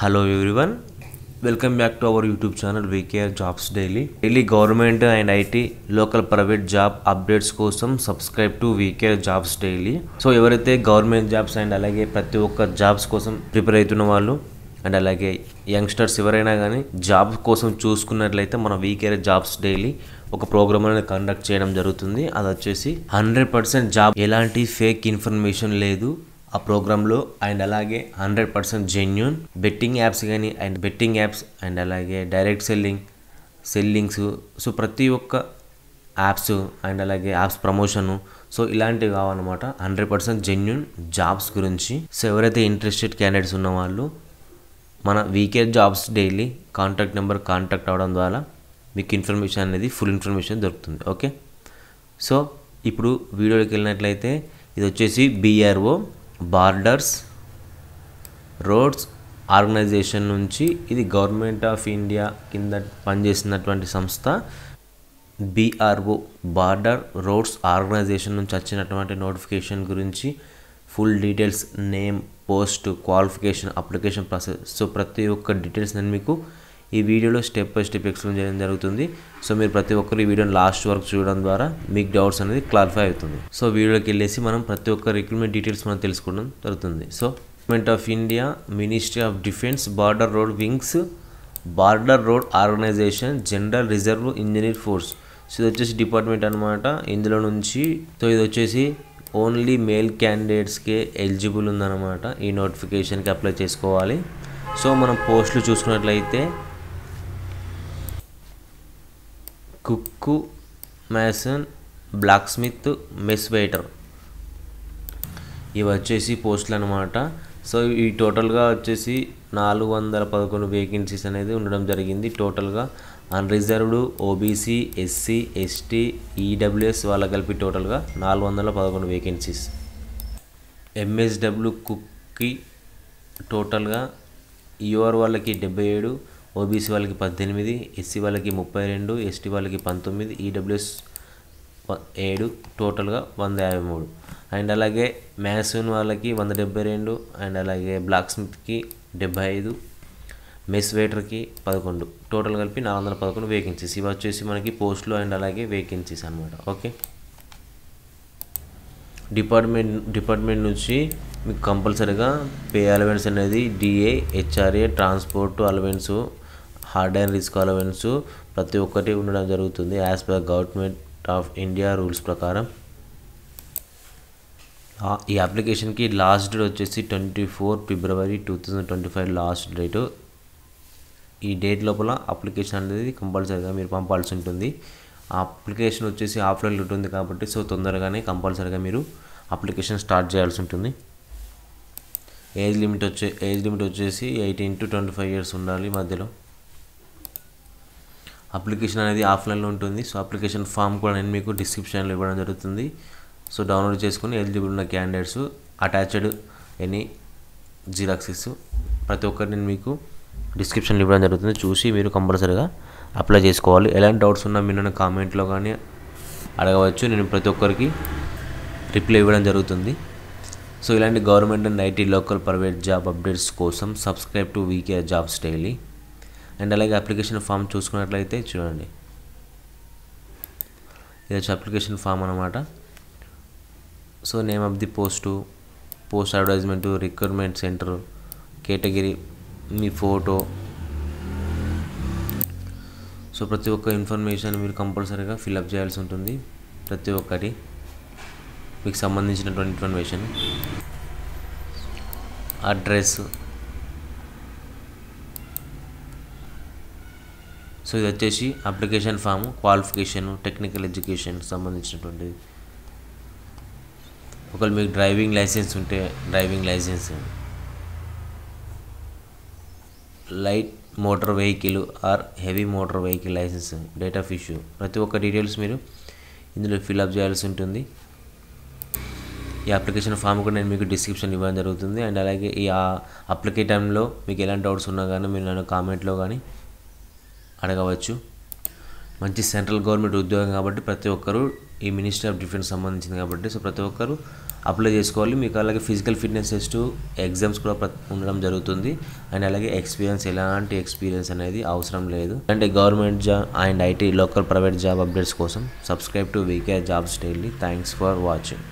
Hello everyone, welcome back to our YouTube channel VKR Jobs Daily. Daily government and IT local private job updates కోసం subscribe to VKR Jobs Daily. So ఎవరైతే government jobs and అలాగే ప్రతి ఒక్క jobs కోసం prepare అవుతున్న వాళ్ళు and అలాగే youngsters ఎవరైనా కానీ జాబ్ కోసం చూసుకున్నట్లయితే మన VKR Jobs Daily ఒక ప్రోగ్రామ్ అనేది కండక్ట్ చేయడం జరుగుతుంది. అది వచ్చేసి 100% జాబ్, ఎలాంటి ఫేక్ ఇన్ఫర్మేషన్ లేదు ఆ ప్రోగ్రాంలో అండ్ అలాగే 100% జెన్యూన్ బెట్టింగ్ యాప్స్ కానీ అండ్ బెట్టింగ్ యాప్స్ అండ్ అలాగే డైరెక్ట్ సెల్లింగ్స్ సో ప్రతి ఒక్క యాప్స్ అండ్ అలాగే యాప్స్ ప్రమోషను సో ఇలాంటివి కావాలన్నమాట. 100% జెన్యూన్ జాబ్స్ గురించి. సో ఎవరైతే ఇంట్రెస్టెడ్ క్యాండిడేట్స్ ఉన్న వాళ్ళు మన VKR Jobs Daily contact number contact అవ్వడం ద్వారా మీకు ఇన్ఫర్మేషన్ అనేది ఫుల్ ఇన్ఫర్మేషన్ దొరుకుతుంది. ఓకే, సో ఇప్పుడు వీడియోకి వెళ్ళినట్లయితే ఇది వచ్చేసి BRO బార్డర్స్ రోడ్స్ ఆర్గనైజేషన్ నుంచి, ఇది గవర్నమెంట్ ఆఫ్ ఇండియా కింద పనిచేసినటువంటి సంస్థ. BRO బార్డర్ రోడ్స్ ఆర్గనైజేషన్ నుంచి వచ్చినటువంటి నోటిఫికేషన్ గురించి full details, name, post, qualification, application process, so ప్రతి ఒక్క డీటెయిల్స్ నేను మీకు ఈ వీడియోలో స్టెప్ బై స్టెప్ ఎక్స్ప్లెయిన్ చేయడం జరుగుతుంది. సో మీరు ప్రతి ఒక్కరు ఈ వీడియోని లాస్ట్ వరకు చూడడం ద్వారా మీకు డౌట్స్ అనేది క్లారిఫై అవుతుంది. సో వీడియోకి వెళ్ళేసి మనం ప్రతి ఒక్క రిక్రూట్మెంట్ డీటెయిల్స్ మనం తెలుసుకోవడం జరుగుతుంది. So government of India, ministry of defence, border road wings, border road organization, general reserve engineer force. So ఇది వచ్చేసి డిపార్ట్మెంట్ అనమాట. ఇందులో నుంచి సో ఇది వచ్చేసి ఓన్లీ మేల్ క్యాండిడేట్స్కే ఎలిజిబుల్ ఉందన్నమాట. ఈ నోటిఫికేషన్కి అప్లై చేసుకోవాలి. సో మనం పోస్టులు చూసుకున్నట్లయితే cook, mason, blacksmith, mess waiter, ఇవి వచ్చేసి పోస్టులు అనమాట. సో ఈ టోటల్గా వచ్చేసి 411 వేకెన్సీస్ అనేది ఉండడం జరిగింది. టోటల్గా unreserved, OBC, SC, ST, EWS వాళ్ళ కలిపి టోటల్గా 411 వేకెన్సీస్. MSW కుక్కి టోటల్గా UR వాళ్ళకి 77, OBC వాళ్ళకి 18, SC వాళ్ళకి 32, ST వాళ్ళకి 19, EWS 7, టోటల్గా 153. అండ్ అలాగే మ్యాసన్ వాళ్ళకి 172 అండ్ అలాగే బ్లాక్ స్మిత్కి 75, మెస్ వెయిటర్కి 11, టోటల్ కలిపి 411 వేకెన్సీస్. ఇవి వచ్చేసి మనకి పోస్టులు అండ్ అలాగే వేకెన్సీస్ అనమాట. ఓకే, డిపార్ట్మెంట్ నుంచి మీకు కంపల్సరీగా పే అలవెన్స్ అనేది DA, HRA, transport allowance, hard and risk allowance ప్రతి ఒక్కటి ఉండడం జరుగుతుంది as per government of India rules ప్రకారం. ఈ అప్లికేషన్కి లాస్ట్ డేట్ వచ్చేసి 24 ఫిబ్రవరి 2025 లాస్ట్ డేటు. ఈ డేట్ లోపల అప్లికేషన్ అనేది కంపల్సరీగా మీరు పంపాల్సి ఉంటుంది. ఆ అప్లికేషన్ వచ్చేసి ఆఫ్లైన్లో ఉంటుంది కాబట్టి సో తొందరగానే కంపల్సరీగా మీరు అప్లికేషన్ స్టార్ట్ చేయాల్సి ఉంటుంది. ఏజ్ లిమిట్ వచ్చేసి 18 to 25 ఇయర్స్ ఉండాలి మధ్యలో. అప్లికేషన్ అనేది ఆఫ్లైన్లో ఉంటుంది. సో అప్లికేషన్ ఫామ్ కూడా నేను మీకు డిస్క్రిప్షన్లో ఇవ్వడం జరుగుతుంది. సో డౌన్లోడ్ చేసుకుని ఎలిజిబుల్ ఉన్న క్యాండిడేట్స్ అటాచ్డ్ ఎనీ జిరాక్సెస్ ప్రతి ఒక్కటి నేను మీకు డిస్క్రిప్షన్లో ఇవ్వడం జరుగుతుంది. చూసి మీరు కంపల్సరీగా అప్లై చేసుకోవాలి. ఎలాంటి డౌట్స్ ఉన్నా మీరు నన్ను కామెంట్లో కానీ అడగవచ్చు, నేను ప్రతి ఒక్కరికి రిప్లై ఇవ్వడం జరుగుతుంది. సో ఇలాంటి government and IT local private job updates కోసం subscribe to VKR Jobs Daily. And అలాగే అప్లికేషన్ ఫామ్ చూసుకున్నట్లయితే చూడండి, ఇది వచ్చి అప్లికేషన్ ఫామ్ అనమాట. So name of the post advertisement, recruitment centre, category, మీ ఫోటో, సో ప్రతి ఒక్క ఇన్ఫర్మేషన్ మీరు కంపల్సరీగా ఫిల్అప్ చేయాల్సి ఉంటుంది. ప్రతి ఒక్కటి మీకు సంబంధించినటువంటి ఇన్ఫర్మేషన్, అడ్రస్. సో ఇది వచ్చేసి application form, qualification, technical education సంబంధించినటువంటిది. ఒకవేళ మీకు డ్రైవింగ్ లైసెన్స్ ఉంటే driving licence, light motor vehicle or heavy motor vehicle licence, date of issue, ప్రతి ఒక్క డీటెయిల్స్ మీరు ఇందులో ఫిల్అప్ చేయాల్సి ఉంటుంది. ఈ అప్లికేషన్ ఫామ్ కూడా నేను మీకు డిస్క్రిప్షన్ ఇవ్వడం జరుగుతుంది. అండ్ అలాగే ఈ అప్లికే టైంలో మీకు ఎలాంటి డౌట్స్ ఉన్నా కానీ మీరు నన్ను కామెంట్లో కానీ అడగవచ్చు. మంచి సెంట్రల్ గవర్నమెంట్ ఉద్యోగం కాబట్టి ప్రతి ఒక్కరు, ఈ మినిస్ట్రీ ఆఫ్ డిఫెన్స్ సంబంధించింది కాబట్టి సో ప్రతి ఒక్కరు అప్లై చేసుకోవాలి. మీకు అలాగే ఫిజికల్ ఫిట్నెస్ టెస్ట్ ఎగ్జామ్స్ కూడా ఉండడం జరుగుతుంది. అండ్ అలాగే ఎలాంటి ఎక్స్పీరియన్స్ అనేది అవసరం లేదు. అంటే government job and IT local private job updates కోసం subscribe to VKR jobs daily. Thanks for watching.